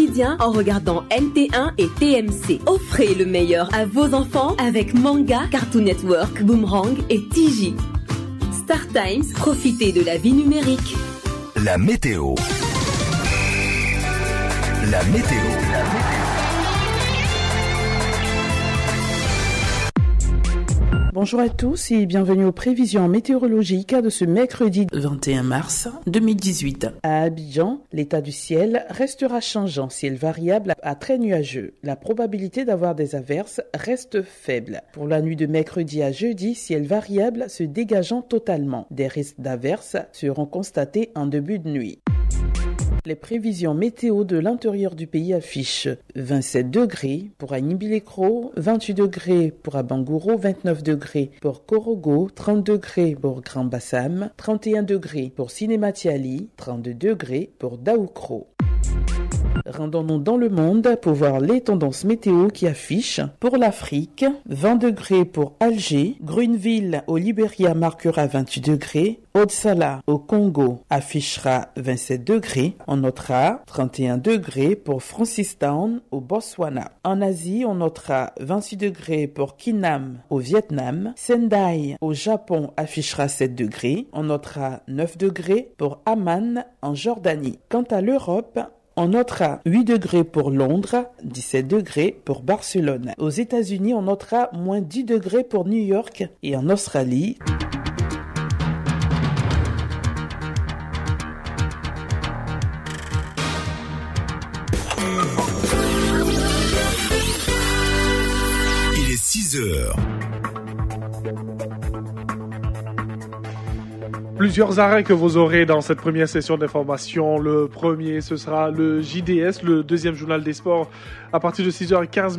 quotidien en regardant NT1 et TMC. Offrez le meilleur à vos enfants avec Manga, Cartoon Network, Boomerang et TJ. Star Times, profitez de la vie numérique. La météo. La météo. Bonjour à tous et bienvenue aux prévisions météorologiques de ce mercredi 21 mars 2018. À Abidjan, l'état du ciel restera changeant, ciel variable à très nuageux. La probabilité d'avoir des averses reste faible. Pour la nuit de mercredi à jeudi, ciel variable se dégageant totalement. Des risques d'averses seront constatés en début de nuit. Les prévisions météo de l'intérieur du pays affichent 27 degrés pour Agnibi-les-Cros, 28 degrés pour Abangouro, 29 degrés pour Korogo, 30 degrés pour Grand Bassam, 31 degrés pour Sinématiali, 32 degrés pour Daoukro. Rendons-nous dans le monde pour voir les tendances météo qui affichent pour l'Afrique, 20 degrés pour Alger, Gruneville au Libéria marquera 28 degrés, Haute-Salah au Congo affichera 27 degrés, on notera 31 degrés pour Francistown au Botswana. En Asie, on notera 26 degrés pour Kinam au Vietnam, Sendai au Japon affichera 7 degrés, on notera 9 degrés pour Amman en Jordanie. Quant à l'Europe, on notera 8 degrés pour Londres, 17 degrés pour Barcelone. Aux États-Unis, on notera moins 10 degrés pour New York et en Australie. Il est 6 heures. Plusieurs arrêts que vous aurez dans cette première session d'information. Le premier, ce sera le JDS, le deuxième journal des sports, à partir de 6h15.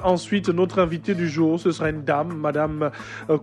Ensuite, notre invité du jour, ce sera une dame, Madame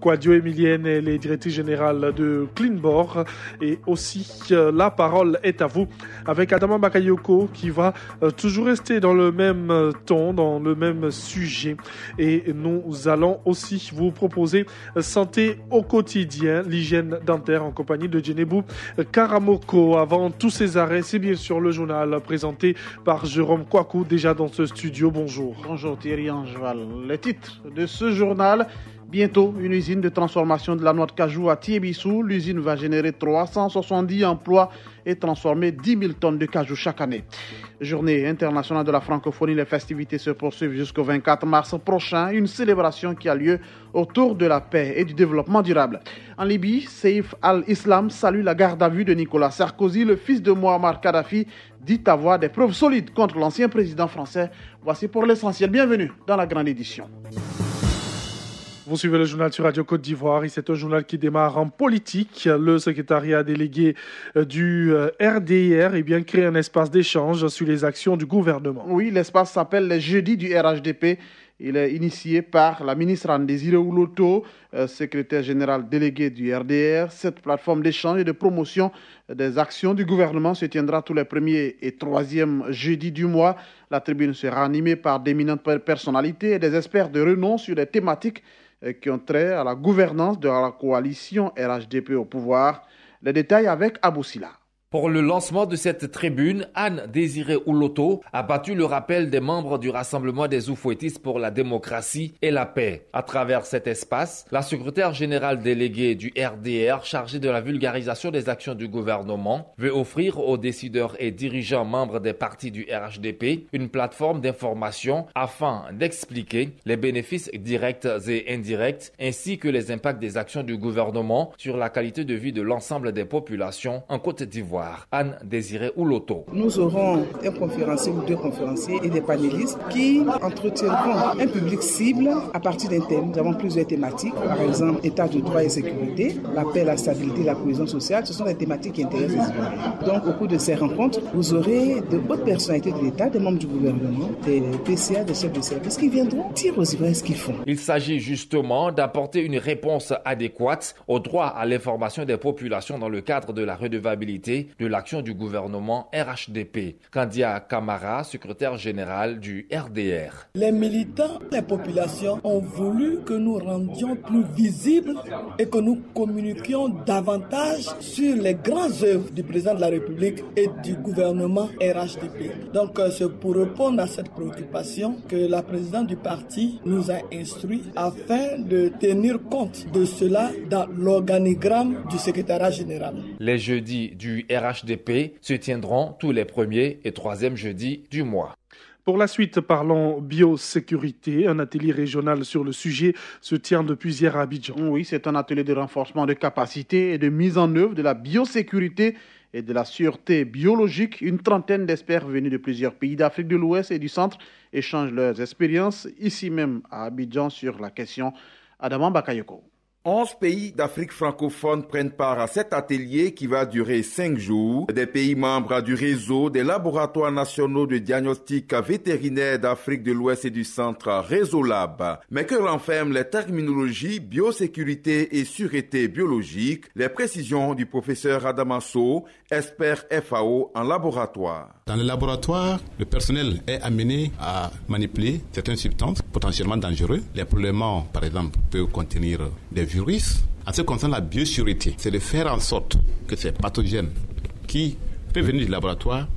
Kouadio Emilienne, elle est directrice générale de Cleanbor. Et aussi, la parole est à vous, avec Adama Bakayoko, qui va toujours rester dans le même ton, dans le même sujet. Et nous allons aussi vous proposer santé au quotidien, l'hygiène dentaire en compagnie de Djenebou Karamoko. Avant tous ces arrêts, c'est bien sûr le journal présenté par Jérôme Kouakou, déjà dans ce studio. Bonjour. Bonjour Thierry Angeval. Les titres de ce journal: bientôt, une usine de transformation de la noix de cajou à Tiébissou. L'usine va générer 370 emplois et transformer 10 000 tonnes de cajou chaque année. Journée internationale de la francophonie, les festivités se poursuivent jusqu'au 24 mars prochain. Une célébration qui a lieu autour de la paix et du développement durable. En Libye, Saif al-Islam salue la garde à vue de Nicolas Sarkozy. Le fils de Muammar Kadhafi dit avoir des preuves solides contre l'ancien président français. Voici pour l'essentiel. Bienvenue dans la grande édition. Vous suivez le journal sur Radio Côte d'Ivoire et c'est un journal qui démarre en politique. Le secrétariat délégué du RDR crée un espace d'échange sur les actions du gouvernement. Oui, l'espace s'appelle les Jeudis du RHDP. Il est initié par la ministre Anne-Désiré Ouloto, secrétaire général délégué du RDR. Cette plateforme d'échange et de promotion des actions du gouvernement se tiendra tous les premiers et troisièmes jeudis du mois. La tribune sera animée par d'éminentes personnalités et des experts de renom sur des thématiques qui ont trait à la gouvernance de la coalition RHDP au pouvoir. Les détails avec Abou Silla. Pour le lancement de cette tribune, Anne-Désiré Ouloto a battu le rappel des membres du Rassemblement des Oufouettistes pour la démocratie et la paix. À travers cet espace, la secrétaire générale déléguée du RDR, chargée de la vulgarisation des actions du gouvernement, veut offrir aux décideurs et dirigeants membres des partis du RHDP une plateforme d'information afin d'expliquer les bénéfices directs et indirects ainsi que les impacts des actions du gouvernement sur la qualité de vie de l'ensemble des populations en Côte d'Ivoire. Anne-Désiré Ouloto. Nous aurons un conférencier ou deux conférenciers et des panélistes qui entretiendront un public cible à partir d'un thème. Nous avons plusieurs thématiques, par exemple état de droit et sécurité, la paix, la stabilité, la cohésion sociale. Ce sont des thématiques qui intéressent les Ivoiriens. Donc au cours de ces rencontres, vous aurez de hautes personnalités de l'État, des membres du gouvernement, des PCA, des chefs de service qui viendront dire aux Ivoiriens ce qu'ils font. Il s'agit justement d'apporter une réponse adéquate au droit à l'information des populations dans le cadre de la redevabilité salué de l'action du gouvernement RHDP. Kandia Kamara, secrétaire général du RDR. Les militants, les populations ont voulu que nous rendions plus visibles et que nous communiquions davantage sur les grandes œuvres du président de la République et du gouvernement RHDP. Donc c'est pour répondre à cette préoccupation que la présidente du parti nous a instruit afin de tenir compte de cela dans l'organigramme du secrétariat général. Les jeudis du RHDP se tiendront tous les premiers et troisièmes jeudis du mois. Pour la suite, parlons biosécurité. Un atelier régional sur le sujet se tient depuis hier à Abidjan. Oui, c'est un atelier de renforcement de capacité et de mise en œuvre de la biosécurité et de la sûreté biologique. Une trentaine d'experts venus de plusieurs pays d'Afrique de l'Ouest et du Centre échangent leurs expériences ici même à Abidjan sur la question. Adama Bakayoko. 11 pays d'Afrique francophone prennent part à cet atelier qui va durer 5 jours. Des pays membres du réseau des laboratoires nationaux de diagnostic vétérinaire d'Afrique de l'Ouest et du Centre, Réseau Lab. Mais que renferment les terminologies biosécurité et sûreté biologique? Les précisions du professeur Adamasso, expert FAO en laboratoire. Dans le laboratoire, le personnel est amené à manipuler certaines substances potentiellement dangereuses. Les prélèvements, par exemple, peuvent contenir des virus. En ce qui concerne la biosécurité, c'est de faire en sorte que ces pathogènes qui peuvent venir du laboratoire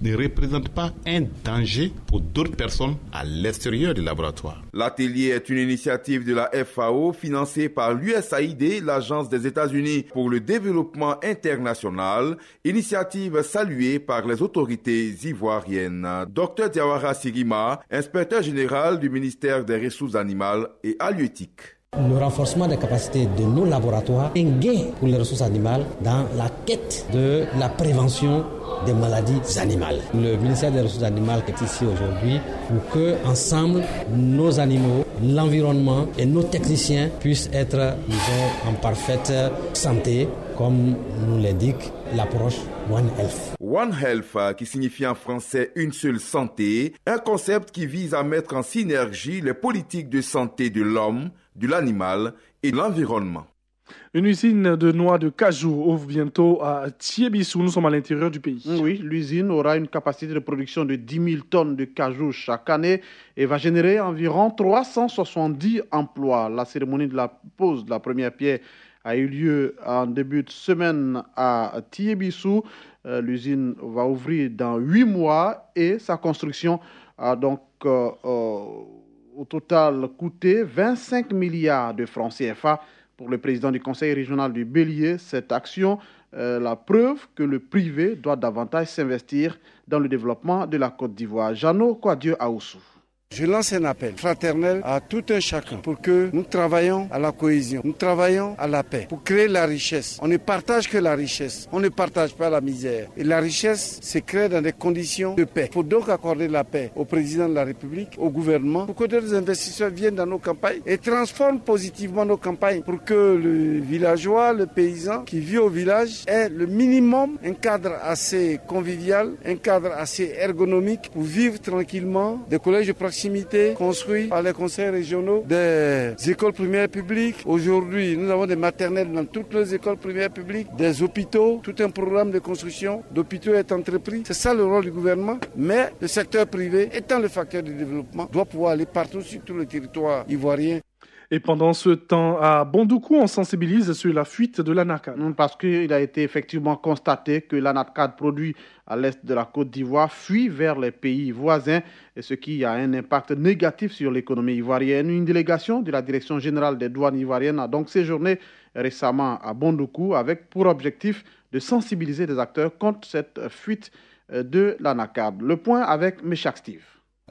ne représentent pas un danger pour d'autres personnes à l'extérieur du laboratoire. L'atelier est une initiative de la FAO financée par l'USAID, l'Agence des États-Unis pour le développement international, initiative saluée par les autorités ivoiriennes. Dr Diawara Sigima, inspecteur général du ministère des Ressources animales et halieutiques. Le renforcement des capacités de nos laboratoires est un gain pour les ressources animales dans la quête de la prévention des maladies animales. Le ministère des Ressources animales est ici aujourd'hui pour que, ensemble, nos animaux, l'environnement et nos techniciens puissent être, disons, en parfaite santé, comme nous l'indique l'approche One Health. One Health, qui signifie en français une seule santé, un concept qui vise à mettre en synergie les politiques de santé de l'homme, de l'animal et de l'environnement. Une usine de noix de cajou ouvre bientôt à Thiébissou. Nous sommes à l'intérieur du pays. Oui, l'usine aura une capacité de production de 10 000 tonnes de cajou chaque année et va générer environ 370 emplois. La cérémonie de la pose de la première pierre a eu lieu en début de semaine à Thiébissou. L'usine va ouvrir dans 8 mois et sa construction a donc au total coûté 25 milliards de francs CFA. Pour le président du conseil régional du Bélier, cette action est la preuve que le privé doit davantage s'investir dans le développement de la Côte d'Ivoire. Jeannot Kouadieu Aoussou. Je lance un appel fraternel à tout un chacun pour que nous travaillions à la cohésion, nous travaillions à la paix, pour créer la richesse. On ne partage que la richesse, on ne partage pas la misère. Et la richesse se crée dans des conditions de paix. Il faut donc accorder la paix au président de la République, au gouvernement, pour que d'autres investisseurs viennent dans nos campagnes et transforment positivement nos campagnes, pour que le villageois, le paysan qui vit au village ait le minimum, un cadre assez convivial, un cadre assez ergonomique pour vivre tranquillement, des collèges de proximité construits par les conseils régionaux, des écoles primaires publiques. Aujourd'hui, nous avons des maternelles dans toutes les écoles primaires publiques, des hôpitaux, tout un programme de construction d'hôpitaux est entrepris. C'est ça le rôle du gouvernement, mais le secteur privé, étant le facteur de développement, doit pouvoir aller partout sur tout le territoire ivoirien. Et pendant ce temps, à Bondoukou, on sensibilise sur la fuite de l'anacade. Parce qu'il a été effectivement constaté que l'anacade produit à l'est de la Côte d'Ivoire fuit vers les pays voisins, et ce qui a un impact négatif sur l'économie ivoirienne. Une délégation de la Direction générale des douanes ivoiriennes a donc séjourné récemment à Bondoukou avec pour objectif de sensibiliser les acteurs contre cette fuite de l'anacade. Le point avec Meshach Steve.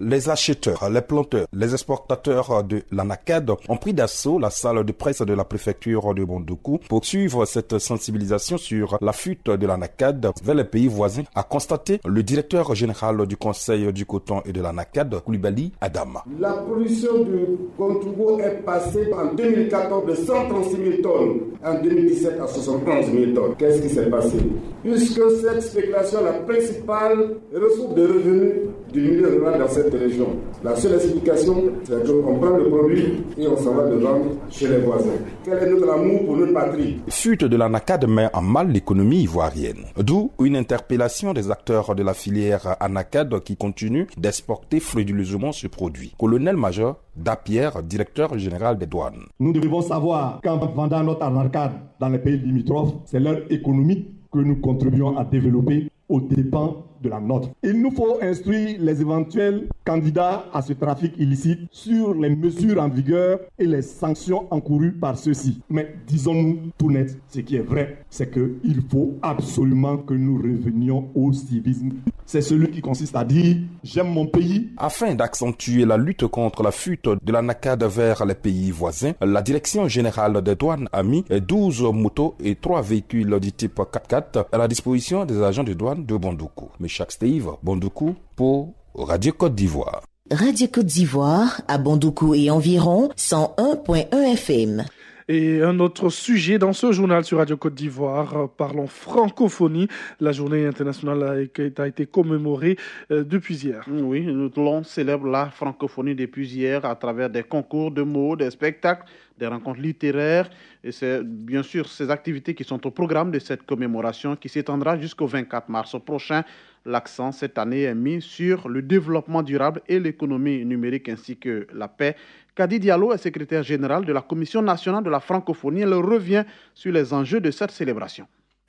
Les acheteurs, les planteurs, les exportateurs de l'anacade ont pris d'assaut la salle de presse de la préfecture de Bondoukou pour suivre cette sensibilisation sur la fuite de l'anacade vers les pays voisins, a constaté le directeur général du Conseil du coton et de l'anacade, Koulibaly Adama. La production du Contogo est passée en 2014 de 136 000 tonnes, en 2017 à 71 000 tonnes. Qu'est-ce qui s'est passé? Puisque cette spéculation est la principale ressource de revenus du milieu rural dans cette région. La seule explication, c'est qu'on prend le produit et on s'en va le vendre chez les voisins. Quel est notre amour pour notre patrie? Fuite de l'anacarde met en mal l'économie ivoirienne. D'où une interpellation des acteurs de la filière anacarde qui continuent d'exporter frauduleusement ce produit. Colonel-major Dapierre, directeur général des douanes. Nous devons savoir qu'en vendant notre anacarde dans les pays limitrophes, c'est leur économie que nous contribuons à développer aux dépens de la nôtre. Il nous faut instruire les éventuels candidats à ce trafic illicite sur les mesures en vigueur et les sanctions encourues par ceux-ci. Mais disons-nous tout net, ce qui est vrai, c'est qu'il faut absolument que nous revenions au civisme. C'est celui qui consiste à dire « j'aime mon pays ». Afin d'accentuer la lutte contre la fuite de l'anacarde vers les pays voisins, la Direction générale des douanes a mis 12 motos et 3 véhicules du type 4x4 à la disposition des agents de douane de Bondoukou. Chaque Steve, Bondoukou pour Radio Côte d'Ivoire. Radio Côte d'Ivoire à Bondoukou et environ 101.1 FM. Et un autre sujet dans ce journal sur Radio Côte d'Ivoire, parlons francophonie. La journée internationale a été commémorée depuis hier. Oui, l'on célèbre la francophonie depuis hier à travers des concours de mots, des spectacles, des rencontres littéraires. Et c'est bien sûr ces activités qui sont au programme de cette commémoration qui s'étendra jusqu'au 24 mars prochain. L'accent cette année est mis sur le développement durable et l'économie numérique ainsi que la paix. Kadi Diallo est secrétaire général de la Commission nationale de la francophonie. Elle revient sur les enjeux de cette célébration.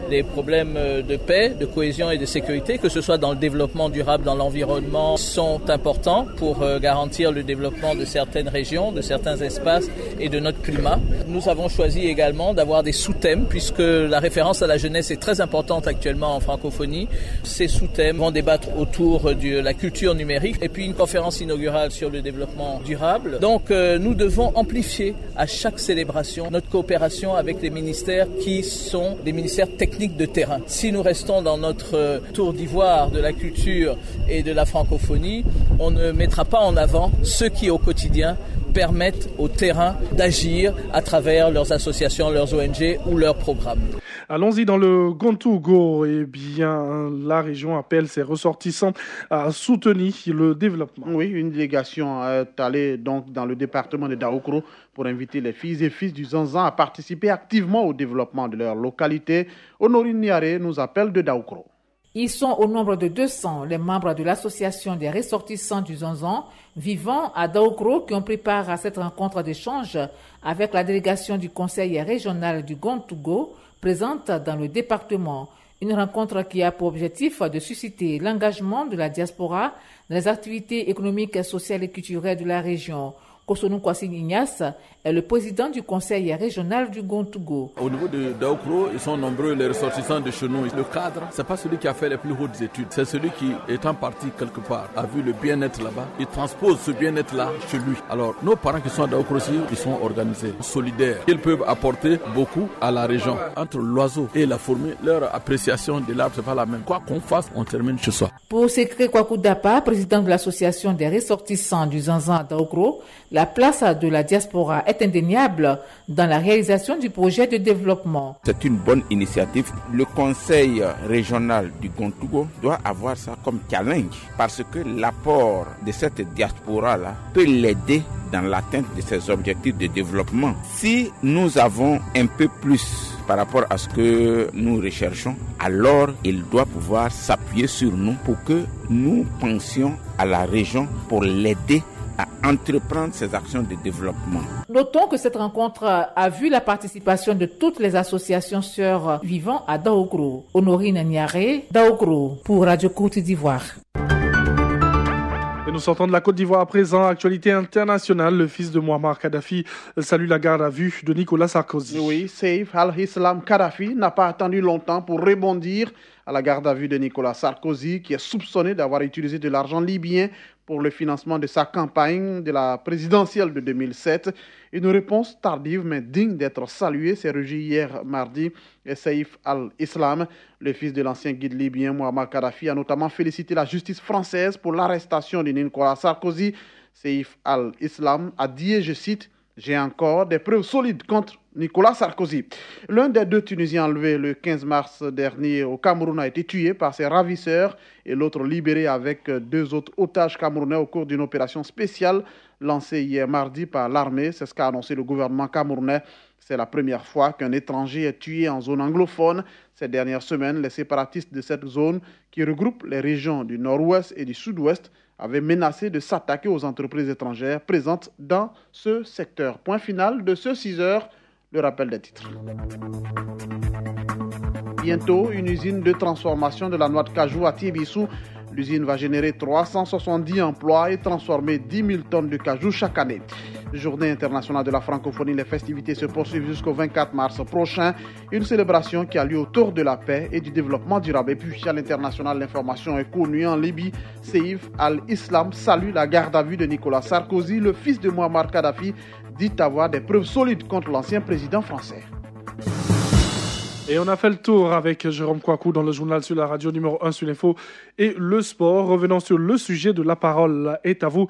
Les problèmes de paix, de cohésion et de sécurité, que ce soit dans le développement durable, dans l'environnement, sont importants pour garantir le développement de certaines régions, de certains espaces et de notre climat. Nous avons choisi également d'avoir des sous-thèmes puisque la référence à la jeunesse est très importante actuellement en francophonie. Ces sous-thèmes vont débattre autour de la culture numérique et puis une conférence inaugurale sur le développement durable. Donc nous devons amplifier à chaque célébration notre coopération avec les ministères qui sont des ministères techniques de terrain. Si nous restons dans notre tour d'ivoire de la culture et de la francophonie, on ne mettra pas en avant ceux qui au quotidien permettent au terrain d'agir à travers leurs associations, leurs ONG ou leurs programmes. Allons-y dans le Gontougo. Eh bien, la région appelle ses ressortissants à soutenir le développement. Oui, une délégation est allée donc dans le département de Daoukro pour inviter les filles et fils du Zanzan à participer activement au développement de leur localité. Honorine Niaré nous appelle de Daoukro. Ils sont au nombre de 200, les membres de l'association des ressortissants du Zanzan vivant à Daoukro qui ont pris part à cette rencontre d'échange avec la délégation du conseil régional du Gontougo présente dans le département. Une rencontre qui a pour objectif de susciter l'engagement de la diaspora dans les activités économiques, sociales et culturelles de la région. Kosonou Kwasin Ignace est le président du conseil régional du Gontougo. Au niveau de Daoukro, ils sont nombreux les ressortissants de chez nous. Le cadre, c'est pas celui qui a fait les plus hautes études, c'est celui qui, étant parti quelque part, a vu le bien-être là-bas, il transpose ce bien-être-là chez lui. Alors, nos parents qui sont à Daoukro aussi, ils sont organisés, solidaires. Ils peuvent apporter beaucoup à la région. Entre l'oiseau et la fourmi, leur appréciation de l'arbre, c'est pas la même. Quoi qu'on fasse, on termine chez soi. Pour Sekre Kwaku Dapa, président de l'association des ressortissants du Zanzan à Daoukro, la place de la diaspora est indéniable dans la réalisation du projet de développement. C'est une bonne initiative. Le conseil régional du Gontougo doit avoir ça comme challenge parce que l'apport de cette diaspora-là peut l'aider dans l'atteinte de ses objectifs de développement. Si nous avons un peu plus par rapport à ce que nous recherchons, alors il doit pouvoir s'appuyer sur nous pour que nous pensions à la région pour l'aider à entreprendre ces actions de développement. Notons que cette rencontre a vu la participation de toutes les associations sœurs vivant à Daoukro. Honorine Niaré, Daoukro, pour Radio Côte d'Ivoire. Et nous sortons de la Côte d'Ivoire à présent. Actualité internationale, le fils de Muammar Kadhafi salue la garde à vue de Nicolas Sarkozy. Oui, Saif al-Islam Kadhafi n'a pas attendu longtemps pour rebondir à la garde à vue de Nicolas Sarkozy, qui est soupçonné d'avoir utilisé de l'argent libyen pour le financement de sa campagne de la présidentielle de 2007. Une réponse tardive mais digne d'être saluée s'est reçue hier mardi. Et Saif al-Islam, le fils de l'ancien guide libyen Muammar Kadhafi, a notamment félicité la justice française pour l'arrestation de Nicolas Sarkozy. Saif al-Islam a dit, et je cite, « J'ai encore des preuves solides contre Nicolas Sarkozy. L'un des 2 Tunisiens enlevés le 15 mars dernier au Cameroun a été tué par ses ravisseurs et l'autre libéré avec 2 autres otages camerounais au cours d'une opération spéciale lancée hier mardi par l'armée. C'est ce qu'a annoncé le gouvernement camerounais. C'est la première fois qu'un étranger est tué en zone anglophone. Ces dernières semaines, les séparatistes de cette zone, qui regroupent les régions du nord-ouest et du sud-ouest, avaient menacé de s'attaquer aux entreprises étrangères présentes dans ce secteur. Point final de ce 6h, le rappel des titres. Bientôt, une usine de transformation de la noix de cajou à Tiébissou. L'usine va générer 370 emplois et transformer 10 000 tonnes de cajou chaque année. Journée internationale de la francophonie, les festivités se poursuivent jusqu'au 24 mars prochain. Une célébration qui a lieu autour de la paix et du développement durable. Et puis à l'international, l'information est connue en Libye. Seif al-Islam salue la garde à vue de Nicolas Sarkozy. Le fils de Muammar Kadhafi dit avoir des preuves solides contre l'ancien président français. Et on a fait le tour avec Jérôme Kouakou dans le journal sur la radio numéro 1 sur l'info et le sport. Revenons sur le sujet de la parole est à vous.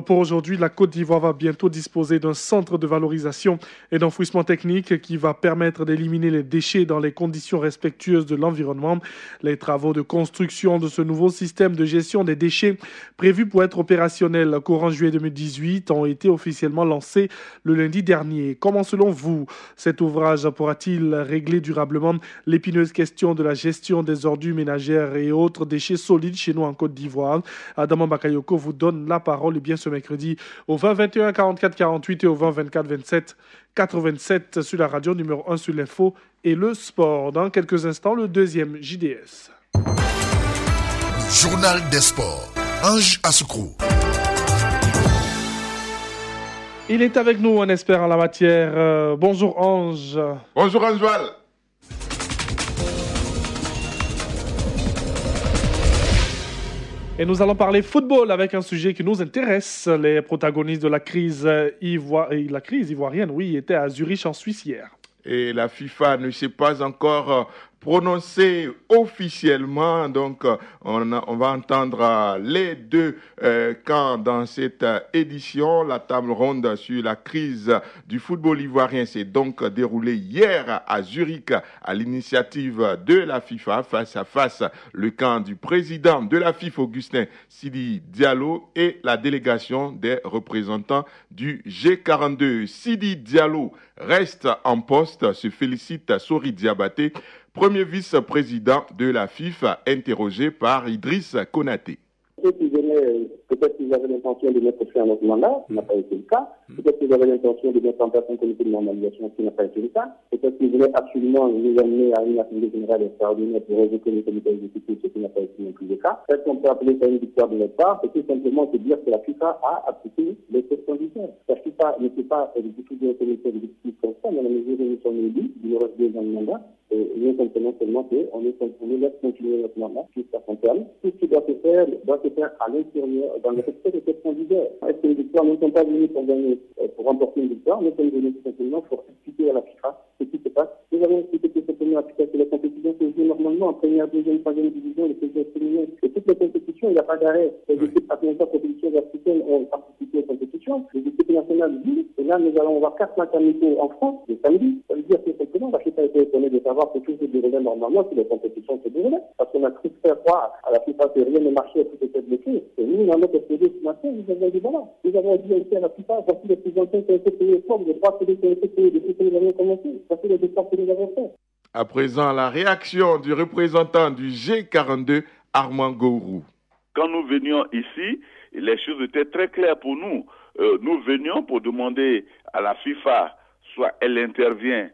Pour aujourd'hui, la Côte d'Ivoire va bientôt disposer d'un centre de valorisation et d'enfouissement technique qui va permettre d'éliminer les déchets dans les conditions respectueuses de l'environnement. Les travaux de construction de ce nouveau système de gestion des déchets prévus pour être opérationnel courant juillet 2018 ont été officiellement lancés le lundi dernier. Comment, selon vous, cet ouvrage pourra-t-il régler durablement l'épineuse question de la gestion des ordures ménagères et autres déchets solides chez nous en Côte d'Ivoire? Adama Bakayoko vous donne la parole et bien ce mercredi au 20 21 44 48 et au 20 24 27 87 sur la radio numéro 1 sur l'info et le sport. Dans quelques instants, le deuxième JDS. Journal des sports. Ange Assoukro. Il est avec nous, on espère, en la matière. Bonjour Ange. Bonjour Angeval. Et nous allons parler football avec un sujet qui nous intéresse. Les protagonistes de la crise ivoirienne, étaient à Zurich en Suisse hier. Et la FIFA ne s'est pas encore prononcé officiellement, donc on va entendre les deux camps dans cette édition. La table ronde sur la crise du football ivoirien s'est donc déroulée hier à Zurich à l'initiative de la FIFA. Face à face, le camp du président de la FIFA, Augustin Sidi Diallo, et la délégation des représentants du G42. Sidi Diallo reste en poste, se félicite Sori Diabaté, premier vice-président de la FIFA, interrogé par Idriss Konaté. Ceux qui venaient, peut-être qu'ils avaient l'intention de mettre fin à notre mandat, ce n'a pas été le cas. Peut-être qu'ils avaient l'intention de mettre en place un comité de normalisation, ce n'a pas été le cas. Peut-être qu'ils voulaient absolument nous amener à une assemblée générale extraordinaire pour révoquer le comité exécutif, ce qui n'a pas été non plus le cas. Peut-être qu'on peut appeler ça une victoire de notre part, c'est tout simplement de dire que la FIFA a appliqué les conditions. La FIFA ne peut pas du tout un comité exécutif comme ça, dans la mesure où nous sommes élus, il nous reste 2 ans de mandat. Et nous comprenons seulement qu'on laisse continuer notre mandat jusqu'à son terme. Tout ce qui doit se faire à l'intérieur, dans le respect de cette candidat. Est-ce qu'une victoire, nous ne sommes pas venus pour gagner, pour remporter une victoire, nous sommes venus tout simplement pour expliquer à la FIFA ce qui se passe. Nous avons expliqué tout simplement à la FIFA que les compétitions se jouent normalement en première, deuxième, troisième division, les pays féminins. Et toutes les compétitions, il n'y a pas d'arrêt. Les équipes partenaires compétitions africaines ont participé aux compétitions. Les équipes nationales vivent. Et là, nous allons avoir 4 matchs amicaux en France le samedi. Ça veut dire tout simplement la FIFA a été étonnée de savoir que tout se déroulait normalement, si les compétitions se déroulaient. Parce qu'on a cru faire croire à la FIFA que rien ne marchait, tout était bloqué. Et nous, dans notre SPD ce matin, nous avons dit voilà. Nous avons dit à la FIFA, voici les présidents qui ont été payés fort, les 3 PD qui ont été payés depuis que nous avons commencé. Voici les dépenses que nous avons fait. À présent, la réaction du représentant du G42, Armand Gourou. Quand nous venions ici, les choses étaient très claires pour nous. Nous venions pour demander à la FIFA, soit elle intervient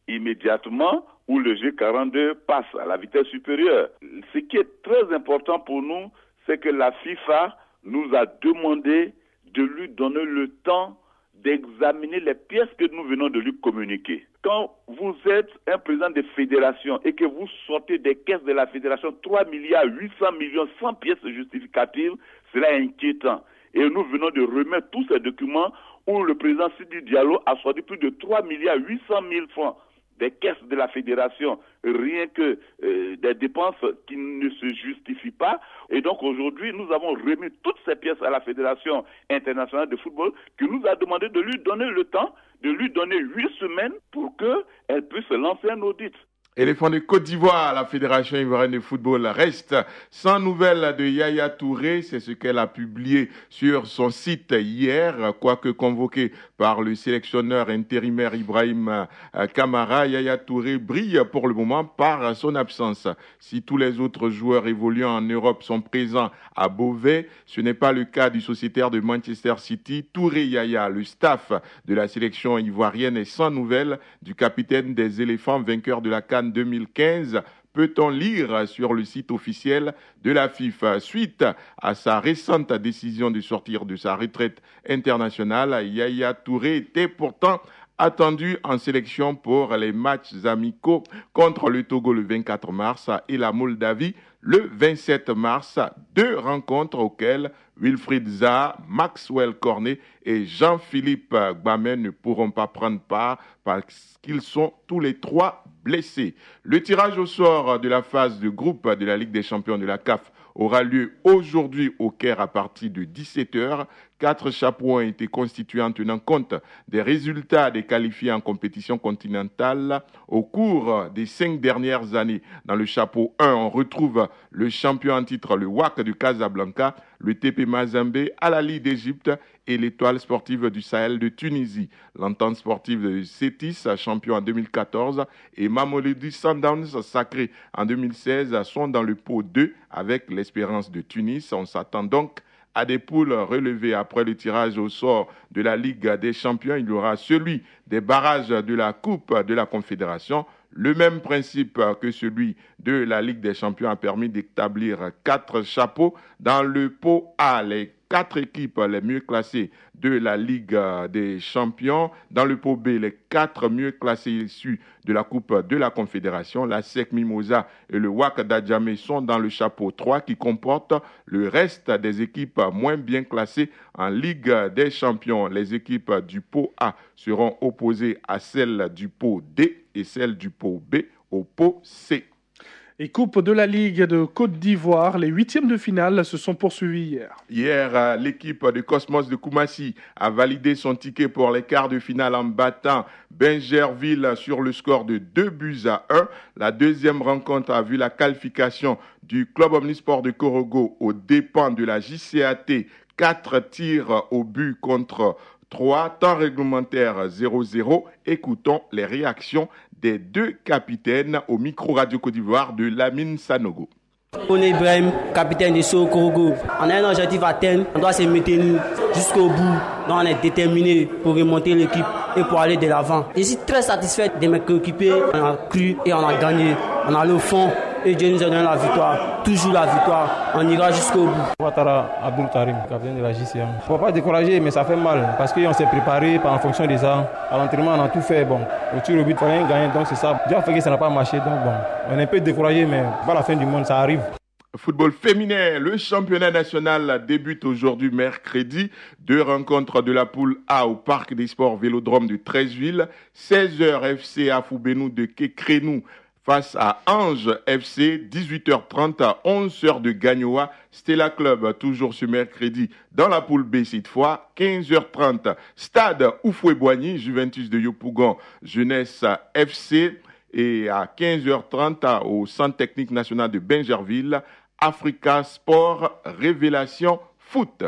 immédiatement, ou le G42 passe à la vitesse supérieure. Ce qui est très important pour nous, c'est que la FIFA nous a demandé de lui donner le temps d'examiner les pièces que nous venons de lui communiquer. Quand vous êtes un président de fédération et que vous sortez des caisses de la fédération 3 milliards 800 millions sans pièces justificatives, cela est inquiétant. Et nous venons de remettre tous ces documents où le président Sidi Diallo a sorti plus de 3 milliards 800 000 francs des caisses de la fédération rien que des dépenses qui ne se justifient pas. Et donc aujourd'hui, nous avons remis toutes ces pièces à la Fédération internationale de football qui nous a demandé de lui donner le temps, de lui donner 8 semaines pour qu'elle puisse lancer un audit. Éléphant de Côte d'Ivoire, la Fédération ivoirienne de football reste sans nouvelles de Yaya Touré. C'est ce qu'elle a publié sur son site hier. Quoique convoqué par le sélectionneur intérimaire Ibrahim Kamara, Yaya Touré brille pour le moment par son absence. Si tous les autres joueurs évoluant en Europe sont présents à Beauvais, ce n'est pas le cas du sociétaire de Manchester City, Touré Yaya. Le staff de la sélection ivoirienne est sans nouvelles du capitaine des éléphants vainqueur de la CAN 2015, peut-on lire sur le site officiel de la FIFA. Suite à sa récente décision de sortir de sa retraite internationale, Yaya Touré était pourtant attendu en sélection pour les matchs amicaux contre le Togo le 24 mars et la Moldavie le 27 mars. 2 rencontres auxquelles Wilfried Zaha, Maxwell Cornet et Jean-Philippe Gbamin ne pourront pas prendre part parce qu'ils sont tous les 3 blessés. Le tirage au sort de la phase de groupe de la Ligue des champions de la CAF aura lieu aujourd'hui au Caire à partir de 17h. 4 chapeaux ont été constitués en tenant compte des résultats des qualifiés en compétition continentale au cours des 5 dernières années. Dans le chapeau 1, on retrouve le champion en titre, le WAC de Casablanca, le TP Mazembe, Al-Ahly d'Égypte et l'Étoile sportive du Sahel de Tunisie. L'Entente sportive de Sétis, champion en 2014, et Mamelodi Sundowns, sacré en 2016, sont dans le pot 2 avec l'Espérance de Tunis. On s'attend donc à des poules relevées après le tirage au sort de la Ligue des champions. Il y aura celui des barrages de la Coupe de la Confédération. Le même principe que celui de la Ligue des champions a permis d'établir 4 chapeaux dans le pot A. Les 4 équipes les mieux classées de la Ligue des champions. Dans le pot B, les 4 mieux classés issus de la Coupe de la Confédération. La SEC Mimosa et le WAC d'Adjamé sont dans le chapeau 3 qui comporte le reste des équipes moins bien classées en Ligue des champions. Les équipes du pot A seront opposées à celles du pot D et celles du pot B au pot C. Et Coupe de la Ligue de Côte d'Ivoire, les 8e de finale se sont poursuivis hier. Hier, l'équipe de Cosmos de Koumassi a validé son ticket pour les quarts de finale en battant Bingerville sur le score de 2-1. La deuxième rencontre a vu la qualification du Club Omnisport de Korogo aux dépens de la JCAT. 4 tirs au but contre 3, temps réglementaire 0-0. Écoutons les réactions des 2 capitaines au micro Radio Côte d'Ivoire de Lamine Sanogo. On est Ibrahim, capitaine de SO Korogo. On a un objectif à atteindre, on doit se maintenir jusqu'au bout. Donc on est déterminé pour remonter l'équipe et pour aller de l'avant. Je suis très satisfait de mes coéquipiers. On a cru et on a gagné. On a allé au fond et Dieu nous a donné la victoire. Toujours la victoire. On ira jusqu'au bout. Ouattara Abdul Karim, capitaine de la JCA. Il ne faut pas décourager, mais ça fait mal parce qu'on s'est préparé en fonction de ça. À l'entraînement, on a tout fait. Bon, au tir au but, il fallait gagner. Donc c'est ça. Dieu a fait que ça n'a pas marché. Donc bon, on est un peu découragé, mais pas la fin du monde, ça arrive. Football féminin, le championnat national débute aujourd'hui mercredi. 2 rencontres de la poule A au Parc des Sports Vélodrome de Treichville. 16h FC Afoubénou de Kékrénou face à Ange FC. 18h30 à 11h de Gagnoa. Stella Club toujours ce mercredi dans la poule B cette fois. 15h30 Stade Oufoué-Boigny, Juventus de Yopougon, Jeunesse FC. Et à 15h30 au Centre technique national de Bingerville, Africa Sport Révélation Foot.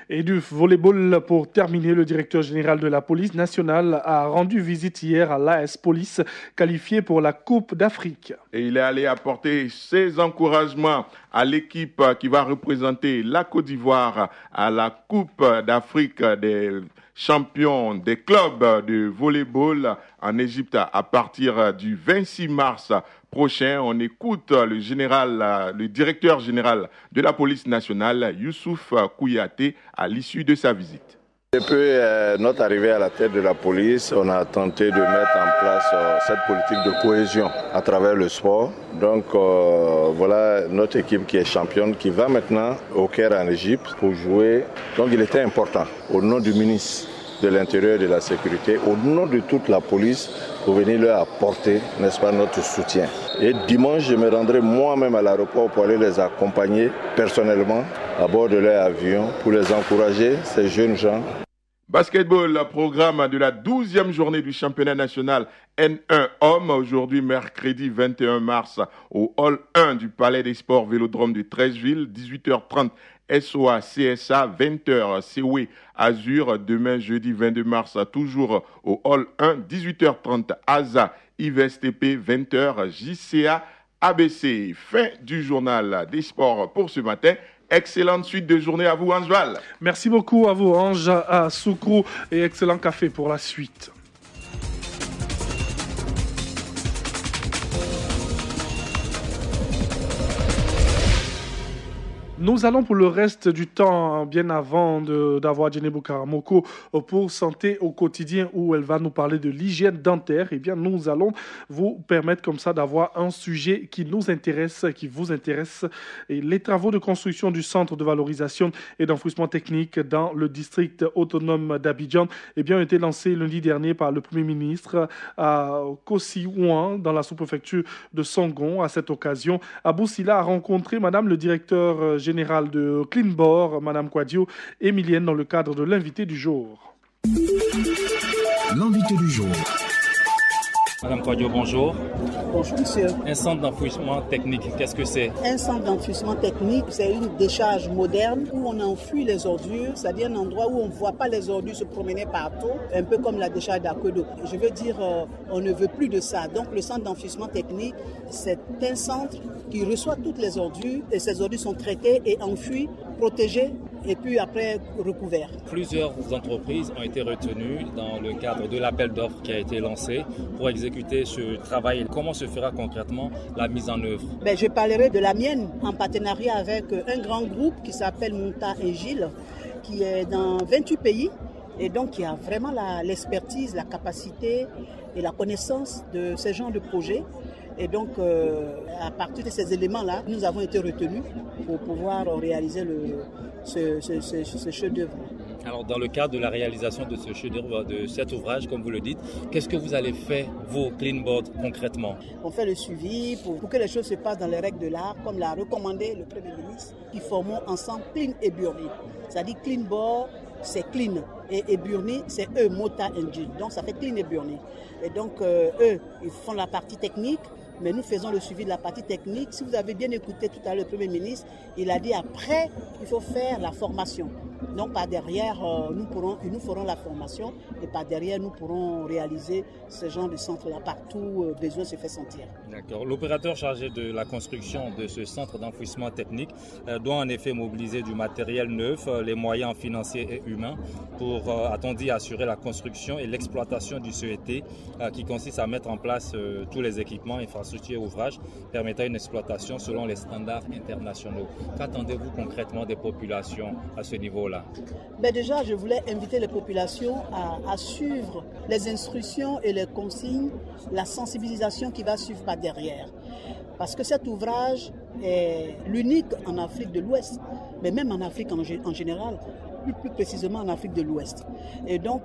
Et du volleyball pour terminer, le directeur général de la police nationale a rendu visite hier à l'AS Police, qualifiée pour la Coupe d'Afrique. Et il est allé apporter ses encouragements à l'équipe qui va représenter la Côte d'Ivoire à la Coupe d'Afrique des champions des clubs de volleyball en Égypte à partir du 26 mars prochain. On écoute le directeur général de la police nationale, Youssouf Kouyaté, à l'issue de sa visite. Depuis notre arrivée à la tête de la police, on a tenté de mettre en place cette politique de cohésion à travers le sport. Donc voilà notre équipe qui est championne, qui va maintenant au Caire en Égypte pour jouer. Donc il était important, au nom du ministre de l'Intérieur et de la Sécurité, au nom de toute la police, pour venir leur apporter, n'est-ce pas, notre soutien. Et dimanche, je me rendrai moi-même à l'aéroport pour aller les accompagner personnellement à bord de leur avion pour les encourager, ces jeunes gens. Basketball, le programme de la 12e journée du championnat national N1 Hommes, aujourd'hui mercredi 21 mars au Hall 1 du Palais des Sports Vélodrome de Treichville, 18h30 SOA CSA, 20h COE Azur, demain jeudi 22 mars toujours au Hall 1, 18h30 ASA IVSTP, 20h JCA ABC. Fin du journal des sports pour ce matin. Excellente suite de journée à vous, Angeval. Merci beaucoup à vous, Ange, à Soukrou, et excellent café pour la suite. Nous allons pour le reste du temps, bien avant d'avoir Djenebou Karamoko pour Santé au quotidien, où elle va nous parler de l'hygiène dentaire. Eh bien, nous allons vous permettre comme ça d'avoir un sujet qui nous intéresse, qui vous intéresse. Et les travaux de construction du centre de valorisation et d'enfouissement technique dans le district autonome d'Abidjan ont été lancés lundi dernier par le Premier ministre à Kossi-Ouan, dans la sous-préfecture de Songon. À cette occasion, Abou Silla a rencontré Madame le directeur général de Cleanbor, Madame Kouadio Emilienne, dans le cadre de l'invité du jour. L'invité du jour. Madame Kouadio, bonjour. Bonjour, monsieur. Un centre d'enfouissement technique, qu'est-ce que c'est? Un centre d'enfouissement technique, c'est une décharge moderne où on enfouit les ordures, c'est-à-dire un endroit où on ne voit pas les ordures se promener partout, un peu comme la décharge d'Aquedo. Je veux dire, on ne veut plus de ça. Donc, le centre d'enfouissement technique, c'est un centre qui reçoit toutes les ordures et ces ordures sont traitées et enfouies, protégées et puis après recouvert. Plusieurs entreprises ont été retenues dans le cadre de l'appel d'offres qui a été lancé pour exécuter ce travail. Comment se fera concrètement la mise en œuvre? Je parlerai de la mienne en partenariat avec un grand groupe qui s'appelle Monta et Gilles, qui est dans 28 pays et donc qui a vraiment l'expertise, la capacité et la connaissance de ce genre de projet. Et donc, à partir de ces éléments-là, nous avons été retenus pour pouvoir réaliser ce chef-d'œuvre. Alors, dans le cadre de la réalisation de ce chef-d'œuvre, de cet ouvrage, comme vous le dites, qu'est-ce que vous allez faire, vous, Cleanbor, concrètement? On fait le suivi pour que les choses se passent dans les règles de l'art, comme l'a recommandé le Premier ministre, qui formons ensemble Clean et Burni. C'est-à-dire Cleanbor, c'est Clean, et Burni, c'est eux, Mota Engine. Donc, ça fait Clean et Burni. Et donc, eux, ils font la partie technique, mais nous faisons le suivi de la partie technique. Si vous avez bien écouté tout à l'heure le Premier ministre, il a dit après, il faut faire la formation. Donc par derrière, nous ferons la formation et par derrière, nous pourrons réaliser ce genre de centre-là partout où besoin se fait sentir. D'accord. L'opérateur chargé de la construction de ce centre d'enfouissement technique doit en effet mobiliser du matériel neuf, les moyens financiers et humains pour, a-t-on dit, assurer la construction et l'exploitation du CET qui consiste à mettre en place tous les équipements, infrastructures et ouvrages permettant une exploitation selon les standards internationaux. Qu'attendez-vous concrètement des populations à ce niveau-là? Déjà, je voulais inviter les populations à suivre les instructions et les consignes, la sensibilisation qui va suivre par derrière. Parce que cet ouvrage est l'unique en Afrique de l'Ouest, mais même en Afrique en général, plus précisément en Afrique de l'Ouest. Et donc,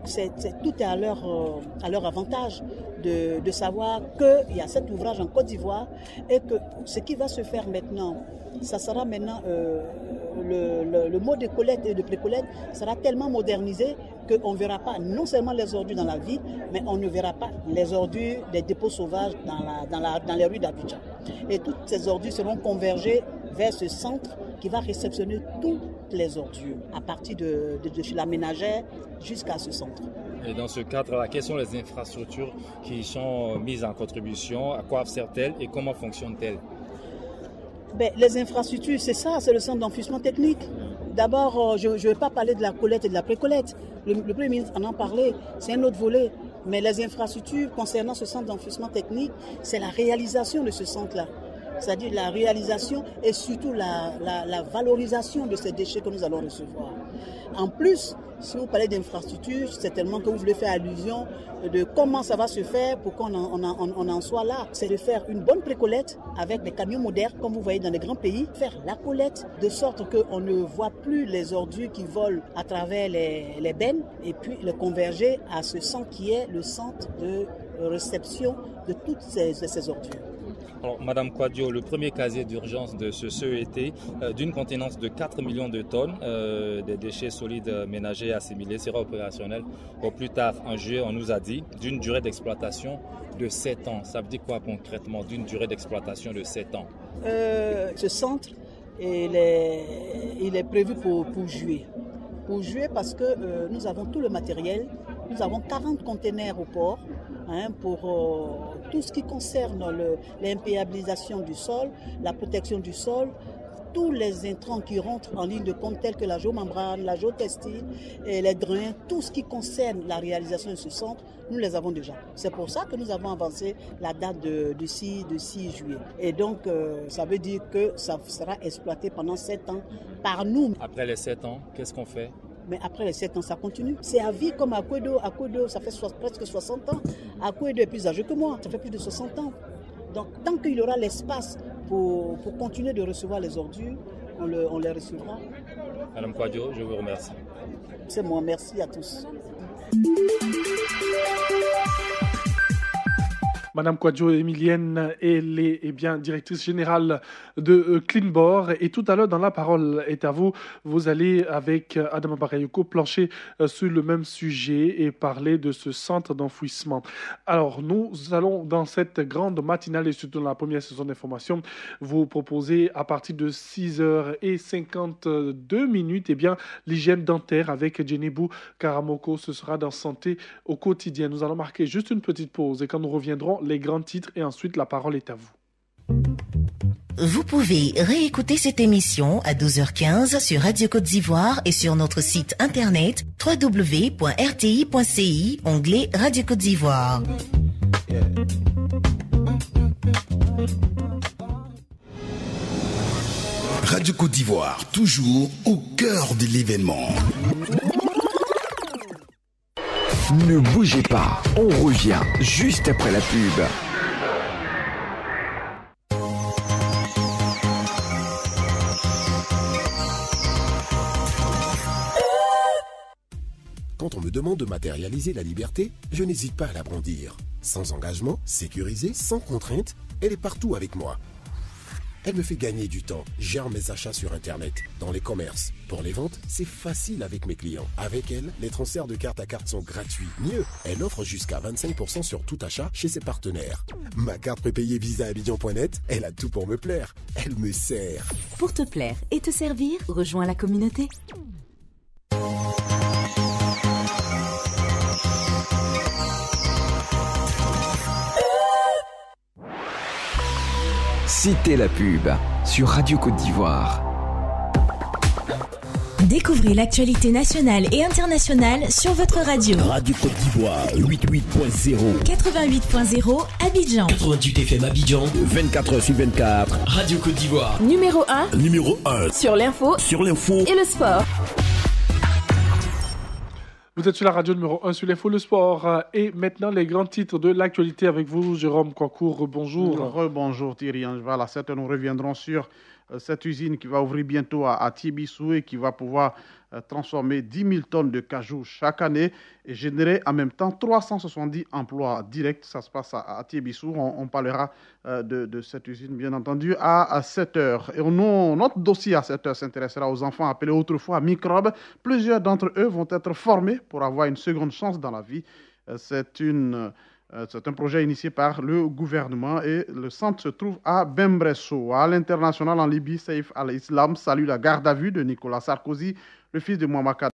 tout est à leur avantage de savoir qu'il y a cet ouvrage en Côte d'Ivoire et que ce qui va se faire maintenant, ça sera maintenant le mode de collecte et de pré-collecte sera tellement modernisé qu'on ne verra pas non seulement les ordures dans la ville, mais on ne verra pas les ordures des dépôts sauvages dans les rues d'Abidjan. Et toutes ces ordures seront convergées vers ce centre qui va réceptionner toutes les ordures, à partir de chez la ménagère jusqu'à ce centre. Et dans ce cadre-là, quelles sont les infrastructures qui sont mises en contribution? À quoi servent-elles et comment fonctionnent-elles? Les infrastructures, c'est ça, c'est le centre d'enfouissement technique. D'abord, je ne vais pas parler de la collecte et de la pré-collecte. Le Premier ministre en a parlé, c'est un autre volet. Mais les infrastructures concernant ce centre d'enfouissement technique, c'est la réalisation de ce centre-là. C'est-à-dire la réalisation et surtout la valorisation de ces déchets que nous allons recevoir. En plus, si vous parlez d'infrastructure, certainement que vous voulez faire allusion de comment ça va se faire pour qu'on en soit là. C'est de faire une bonne précollecte avec des camions modernes, comme vous voyez dans les grands pays, faire la collecte de sorte qu'on ne voit plus les ordures qui volent à travers les bennes et puis le converger à ce centre qui est le centre de réception de toutes ces ordures. Alors, Madame Kouadio, le premier casier d'urgence de ce CET d'une contenance de 4 millions de tonnes des déchets solides ménagers assimilés sera opérationnel au plus tard en juillet. On nous a dit d'une durée d'exploitation de 7 ans. Ça veut dire quoi concrètement d'une durée d'exploitation de 7 ans? Ce centre, il est prévu pour juillet. Pour juillet parce que nous avons tout le matériel. Nous avons 40 containers au port pour tout ce qui concerne l'imperméabilisation du sol, la protection du sol, tous les intrants qui rentrent en ligne de compte tels que la géomembrane, la géotextile, et les drains, tout ce qui concerne la réalisation de ce centre, nous les avons déjà. C'est pour ça que nous avons avancé la date de 6 juillet. Et donc, ça veut dire que ça sera exploité pendant 7 ans par nous. Après les 7 ans, qu'est-ce qu'on fait? Mais après les 7 ans, ça continue. C'est à vie comme Akouedo. Akouedo, ça fait presque 60 ans. Akouedo est plus âgé que moi. Ça fait plus de 60 ans. Donc, tant qu'il y aura l'espace pour continuer de recevoir les ordures, on les recevra. Madame Kouadio, je vous remercie. C'est moi. Merci à tous. Madame Kouadio Emilienne, elle est bien directrice générale de Cleanbor. Et tout à l'heure, dans La Parole est à vous, vous allez avec Adama Bakayoko plancher sur le même sujet et parler de ce centre d'enfouissement. Alors, nous allons dans cette grande matinale et surtout dans la première saison d'information, vous proposer à partir de 6h52 eh bien, l'hygiène dentaire avec Djenebou Karamoko. Ce sera dans Santé au quotidien. Nous allons marquer juste une petite pause et quand nous reviendrons, les grands titres et ensuite la parole est à vous. Vous pouvez réécouter cette émission à 12h15 sur Radio Côte d'Ivoire et sur notre site internet www.rti.ci, onglet Radio Côte d'Ivoire. Radio Côte d'Ivoire, toujours au cœur de l'événement. Ne bougez pas, on revient juste après la pub. Quand on me demande de matérialiser la liberté, je n'hésite pas à la brandir. Sans engagement, sécurisée, sans contrainte, elle est partout avec moi. Elle me fait gagner du temps, gère mes achats sur Internet, dans les commerces. Pour les ventes, c'est facile avec mes clients. Avec elle, les transferts de carte à carte sont gratuits. Mieux, elle offre jusqu'à 25% sur tout achat chez ses partenaires. Ma carte prépayée Visa Abidjan.net, elle a tout pour me plaire. Elle me sert. Pour te plaire et te servir, rejoins la communauté. Citez la pub sur Radio Côte d'Ivoire. Découvrez l'actualité nationale et internationale sur votre radio. Radio Côte d'Ivoire 88.0 88.0 Abidjan 88 FM Abidjan 24h sur 24 Radio Côte d'Ivoire Numéro 1 Sur l'info et le sport. Vous êtes sur la radio numéro 1 sur l'info, le sport. Et maintenant, les grands titres de l'actualité avec vous, Jérôme Kouakour. Bonjour. Rebonjour Thierry Angevin. À 7h, nous reviendrons sur cette usine qui va ouvrir bientôt à Tiebissou et qui va pouvoir transformer 10 000 tonnes de cajou chaque année et générer en même temps 370 emplois directs. Ça se passe à Tiebissou. On parlera de cette usine, bien entendu, à 7h. Et notre dossier à 7h s'intéressera aux enfants appelés autrefois microbes. Plusieurs d'entre eux vont être formés pour avoir une seconde chance dans la vie. C'est un projet initié par le gouvernement et le centre se trouve à Bembresso. À l'international en Libye, Saïf al-Islam salue la garde à vue de Nicolas Sarkozy, le fils de Muammar Kadhafi.